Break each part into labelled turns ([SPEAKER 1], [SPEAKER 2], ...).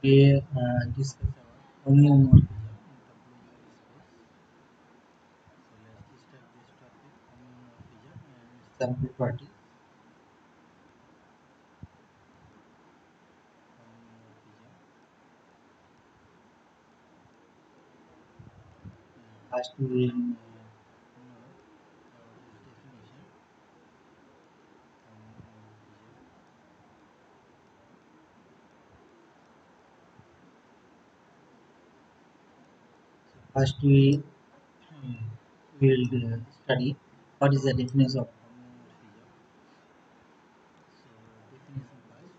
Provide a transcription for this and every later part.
[SPEAKER 1] Today discuss about homeomorphism in topological space. So let's start this topic, homeomorphism and some properties. Homeomorphism. First we will know about its definition. Homeomorphism. First we will study what is the definition of homeomorphism. So definition first.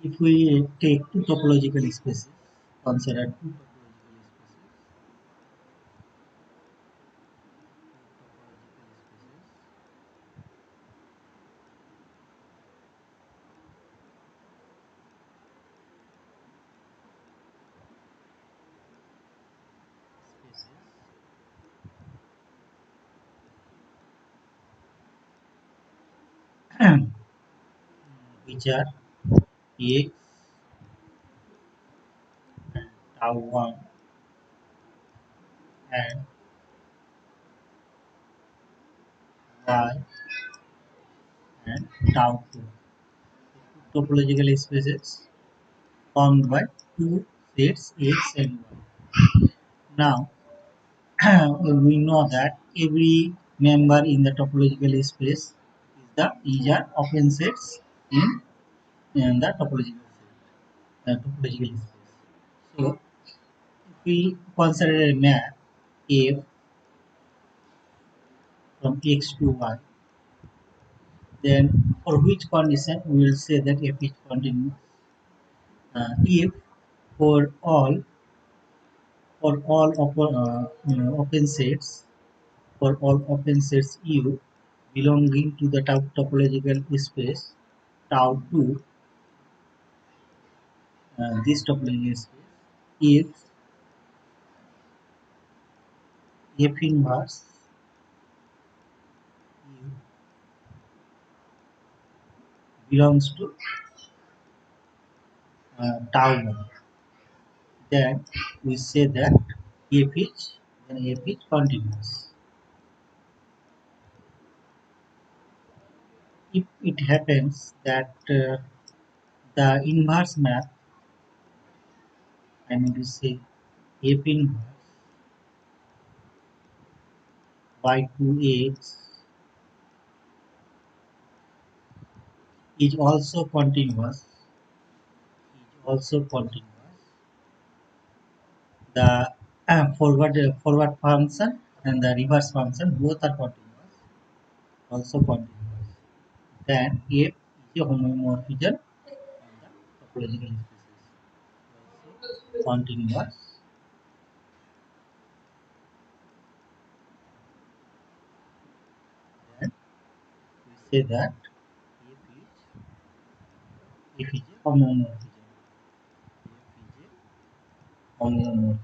[SPEAKER 1] If we take two topological spaces, consider two topological spaces, which are x and tau 1 and y and tau 2. Topological spaces formed by two sets x and y. Now we know that every member in the topological space is a open sets in the topological space. So if we consider a map f from x to y, then for which condition we will say that f is continuous. If for all open sets, for all open sets U belonging to the topological space tau 2, this topological space, if f inverse U belongs to tau 1, then we say that f is continuous. If it happens that the inverse map, I mean to say f inverse by 2x is also continuous, the forward function and the reverse function both are continuous, also continuous, then f is a homomorphism on the topological spaces, also continuous. Then we say that f is a homomorphism. Homomorphism.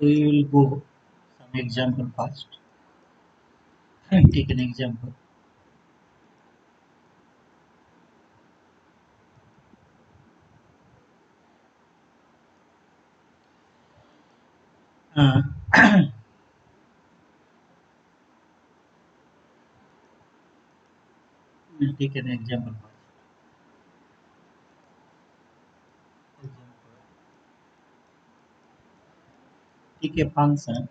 [SPEAKER 1] So we will go some example first. Take an example. Uh, we'll take an example first. Take a function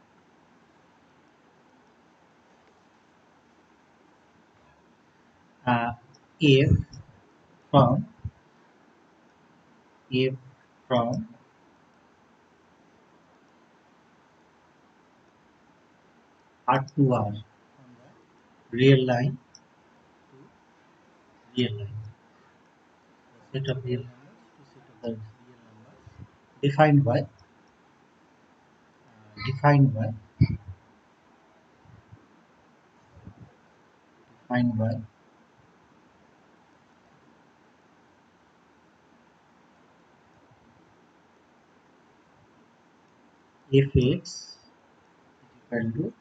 [SPEAKER 1] f from f from R to R, from the real line to real line, the set of real numbers to set of the real numbers defined by defined by fx equal to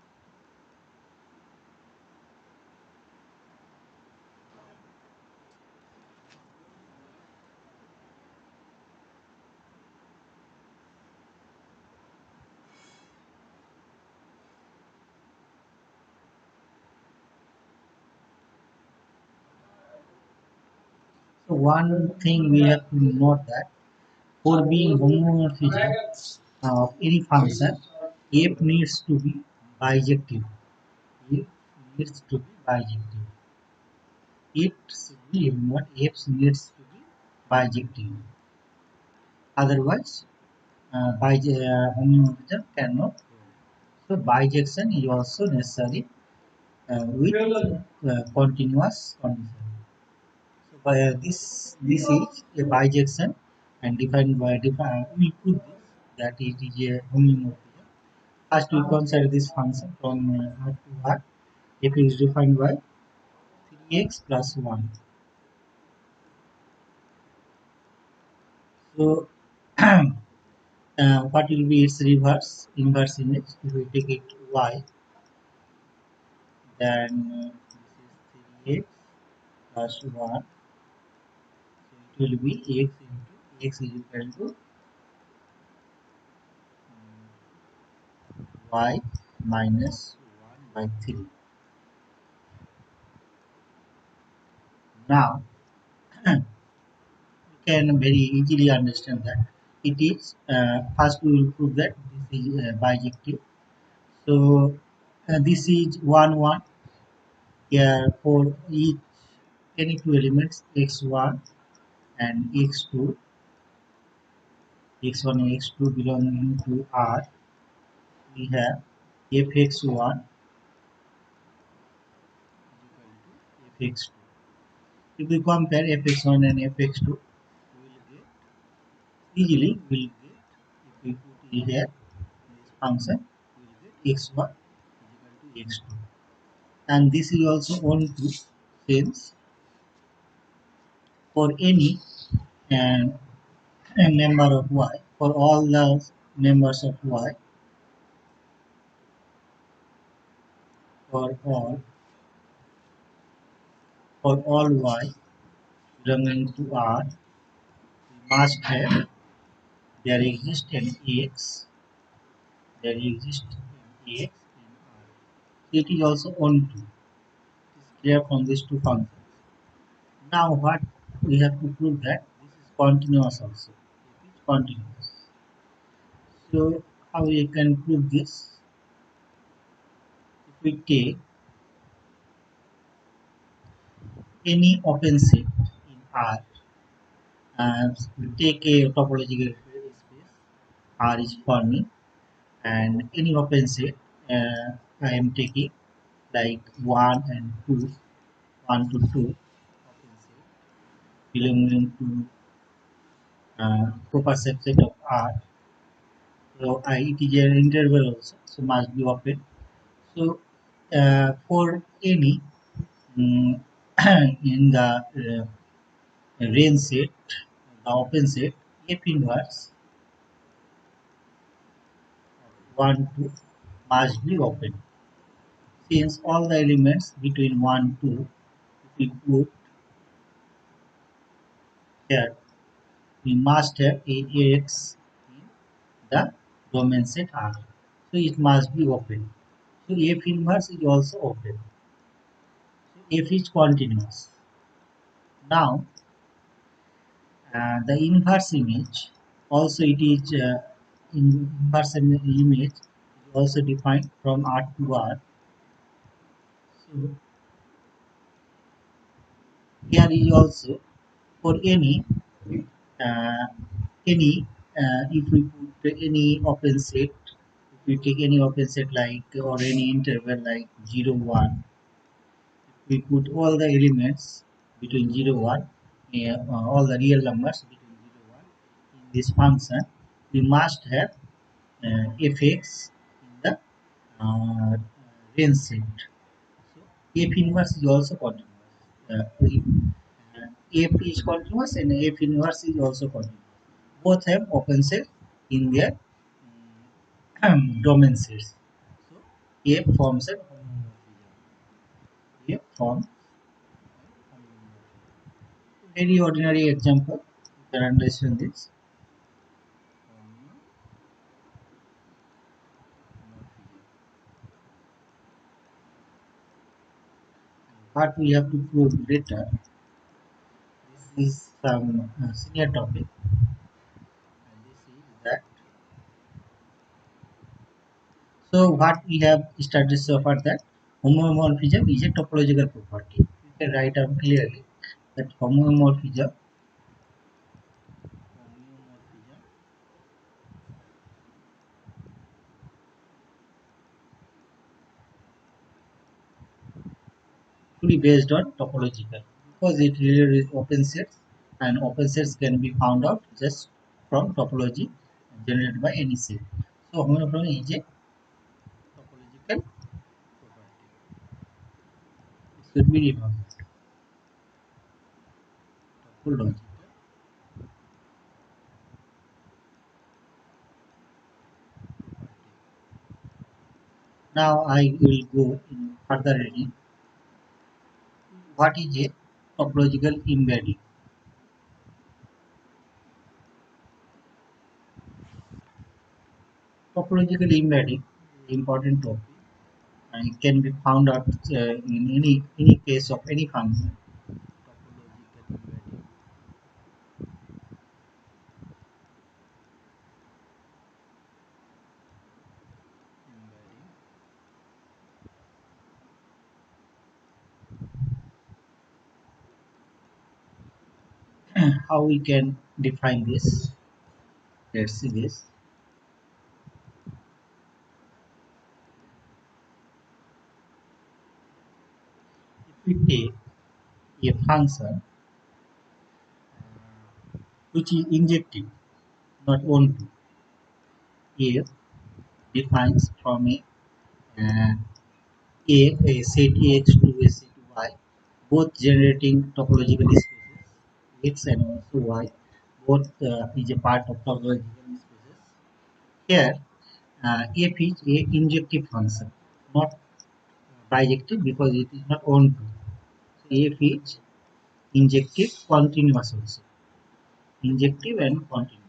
[SPEAKER 1] so one thing we have to note that for being homomorphism of any function, f needs to be bijective. F needs to be bijective. F needs to be bijective. Otherwise, homomorphism cannot. So bijection is also necessary with continuous condition. So by this is a bijection and defined by we put this that it is a homomorphism. First we consider this function from R to R. If it is defined by 3x plus 1. So what will be its inverse image? If we take it y, then this is 3x plus 1. So it will be x into x is equal to y minus 1 by 3. Now we can very easily understand that it is first we will prove that this is bijective. So this is 1 1 here for each any two elements x1 and x2, x1 and x2 belonging to R. We have fx1 fx2. If we compare fx1 and fx2, we will get easily will get if we put it here this function we will get x1 is equal to x2, and this is also on to since for any and a member of y for all the members of y for all y belonging to R, we must have there exists an x, there exists an x in R. It is also on to. It is clear from these two functions. Now what we have to prove that this is continuous also. It is continuous. So how we can prove this? If we take any open set in R and we take a topological space, R is forming, and any open set I am taking like 1 and 2, 1 to 2 open set belonging to proper subset of R. So it is an interval also, so must be open. So for any in the range set, the open set, F inverse 1 2 must be open. Since all the elements between 1 2, if we put here, we must have a X in the domain set R. So it must be open. So F inverse is also open. So F is continuous. Now the inverse image also it is inverse image is also defined from R to R. So here is also for uh, any if we put any open set, if we take any open set like or any interval like 0 1, we put all the elements between 0 1, all the real numbers between 0 1 in this function, we must have fx in uh, range set. So F inverse is also continuous. F is continuous and F inverse is also continuous. Both have open set in their domain sets. So F forms a homomorphism. F forms very ordinary example. You can understand this. What we have to prove later. This is some senior topic. And this is that. So what we have studied so far that homomorphism is a topological property. You can write down clearly that homomorphism to be based on topological because it really is open sets and open sets can be found out just from topology generated by any set. So homomorphism is a topological property. It should be remembered. Topological. Now I will go in further reading. What is a topological embedding? Topological embedding is an important topic and it can be found out in any case of any function. Topological embedding. How we can define this? Let's see this. If we take a function which is injective, not onto, if defines from uh, a set X to a set Y, both generating topological spaces X and also Y, both is a part of topological spaces. Here, f is a injective function, not bijective because it is not onto. So f is injective, continuous also. Injective and continuous.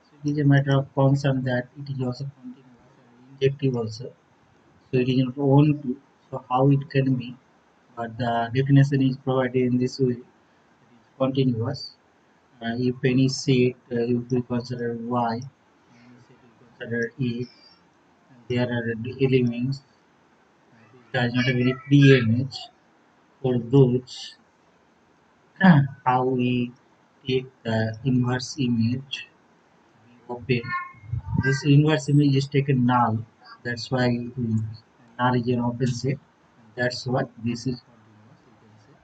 [SPEAKER 1] So it is a matter of concern that it is also continuous and injective also. So it is not own to. So how it can be? But the definition is provided in this way. It is continuous. If any set if we consider y, any set we consider x, and there are the elements which does not have any pre-image for those how we take the inverse image we open. This inverse image is taken null. That's why null is an open set. That's what this is continuous. You can say.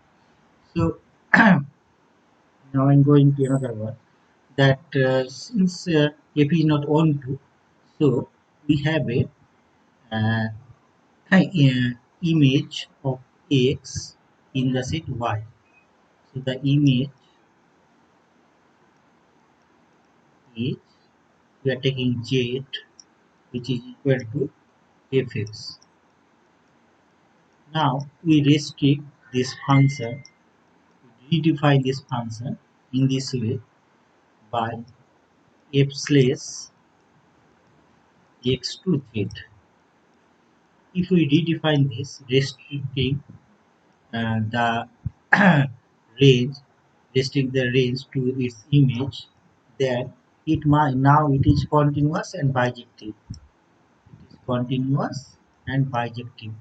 [SPEAKER 1] So now I'm going to another one. That since f is not onto, so we have uh, image of x in the set y. So the image is we are taking z which is equal to fx. Now we restrict this function, we redefine this function in this way by f slash x to z. If we redefine this, restricting the range, restrict the range to its image, then it might now it is continuous and bijective. continuous and bijective.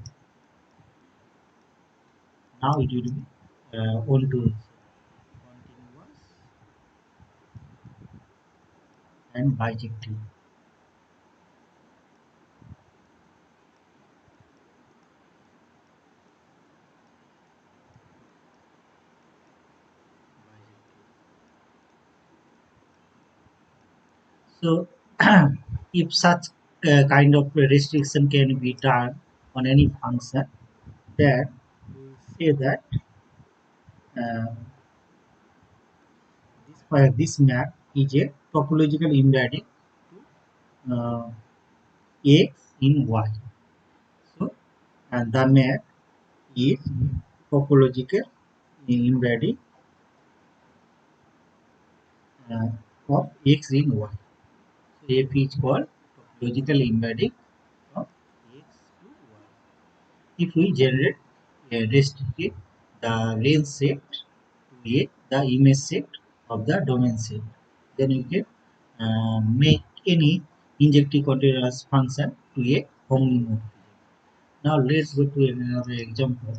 [SPEAKER 1] Now it will be onto continuous and bijective. So, if such kind of restriction can be done on any function, then we will say that uh, this map is a topological embedding uh, x in y. So, and the map is topological embedding uh, of x in y. So, F is called topological embedding of x to y. If we generate a restricted the range set to a the image set of the domain set, then you can make any injective continuous function to a homomorphism. Now let's go to another example.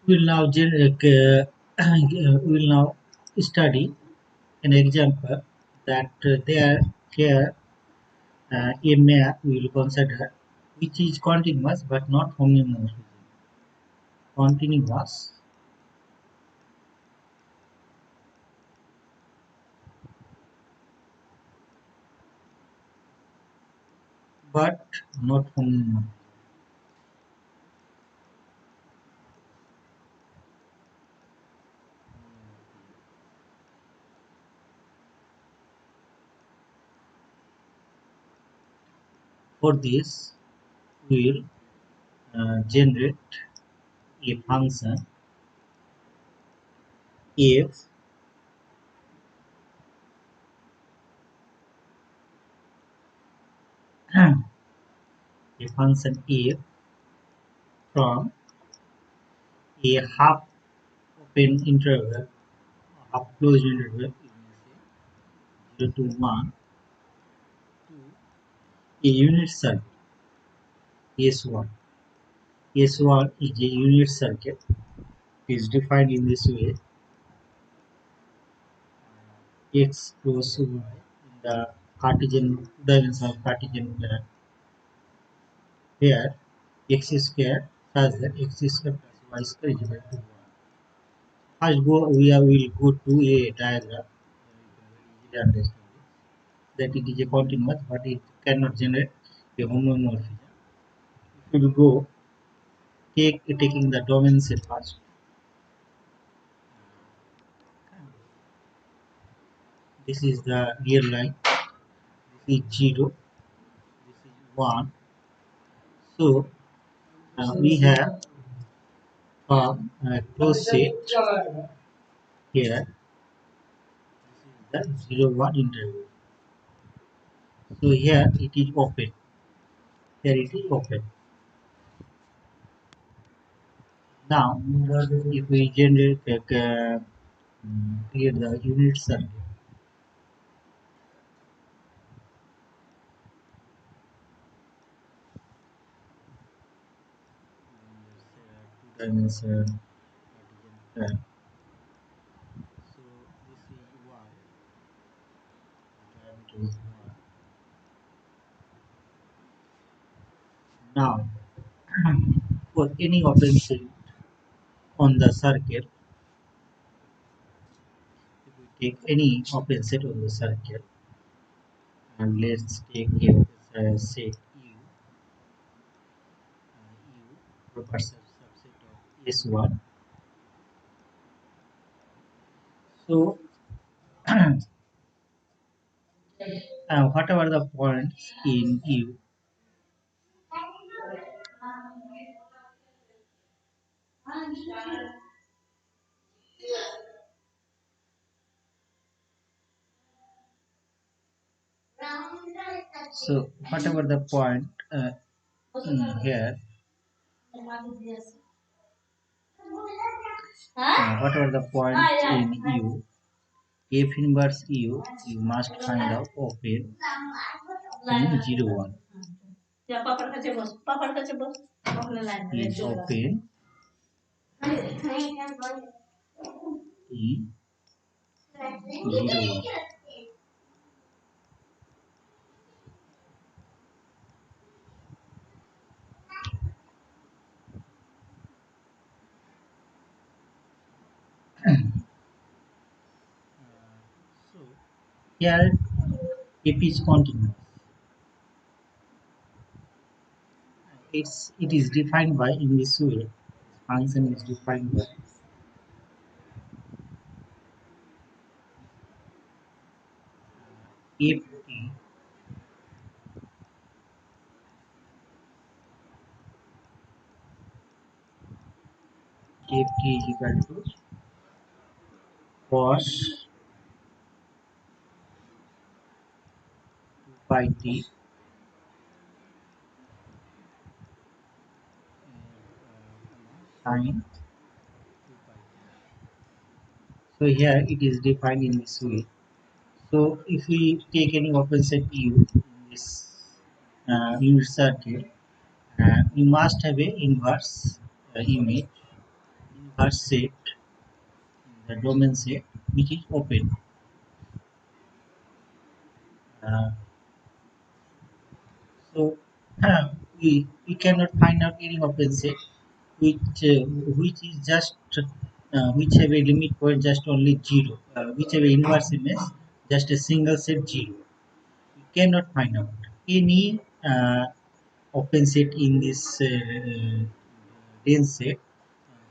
[SPEAKER 1] We will now we will now study an example that there here a map we will consider which is continuous but not homeomorphism. Continuous but not homeomorphism. For this, we will generate a function if a function if from a half open interval, half closed interval, 0 to 1, to a unit circle S1. S1 is a unit circle. It is defined in this way: x plus y in the Cartesian dimensional Cartesian plan, where x square such that x square plus y square is equal to 1. First, will go to a diagram. You can easily understand that it is a continuous, but it cannot generate a homomorphism. If you go taking the domain set first, this is the real line. This is 0. This is 1. So we have a closed set here. This is the 0 1 interval. So here it is open. Here it is open. Now, if we generate here the unit circle, two dimension Cartesian plan. So this is y, diameter is y. Now, for any open set on the circle, if we take any open set on the circle, and let's take here set U, U proper subset of S1. So, whatever the points in U, so whatever the point here, what are the points in U? F inverse U, you must find out open in 0 1. Is open in 0 1. So here if is continuous. It is defined by in this way. Function is defined by if t is equal to cos 2 pi t sine 2 pi t. So here it is defined in this way. So if we take any open set U in this unit circle, we must have a inverse image, inverse set, the domain set, which is open. Uh, so we cannot find out any open set which is just which have a limit point just only 0, which have a inverse image just a single set 0. We cannot find out any open set in this dense set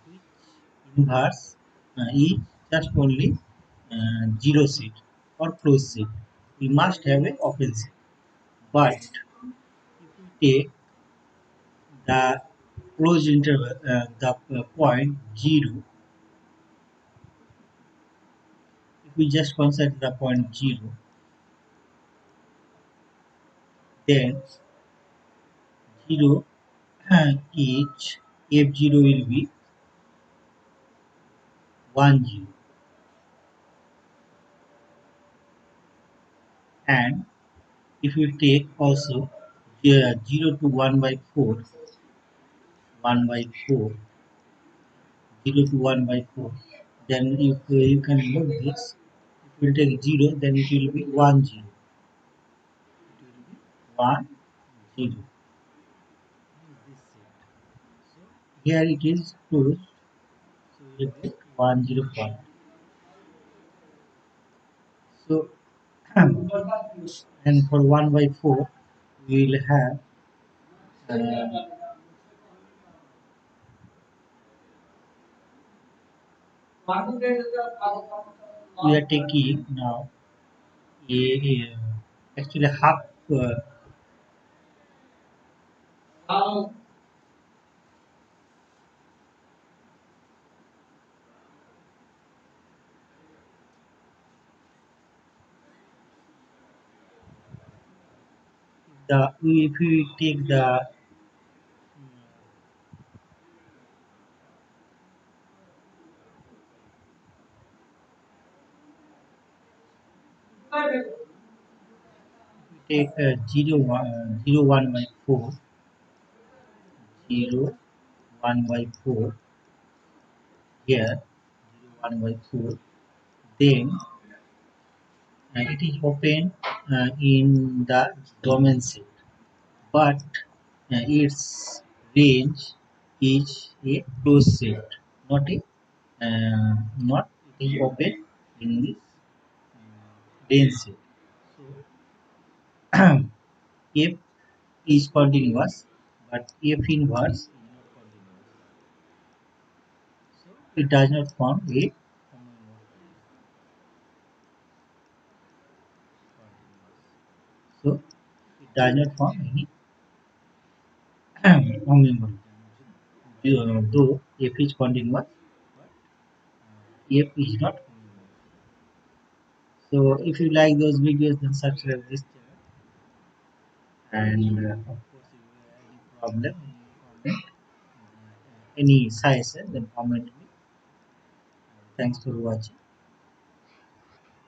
[SPEAKER 1] which inverse is just only 0 set or closed set. We must have a open set. But if we take the closed interval, the point 0, if we just consider the point 0, then 0 each f0 will be 1 0, and if we take also 0 to 1 by 4, 1 by 4, 0 to 1 by 4, then if you can look this, if we take 0, then it will be 1 0, it will be 1 0. This set. So here it is closed, so we will get 1 0 point. So and for 1 by 4 we will have we are taking now a actually half the if we take the take 0 1 0 1 by 4, 0 1 by 4 here, 0 1 by 4, then it is open in the domain set, but its range is a closed set, not a not it is open in this range set. So f is continuous, but f inverse is not continuous. So it does not form a homeomorphism. So it does not form any homeomorphism. Though f is continuous, but f is not homeomorphic. So if you like those videos, then subscribe this channel. And of course, if you have any problem, any comment, any suggestion, then comment me. Thanks for watching.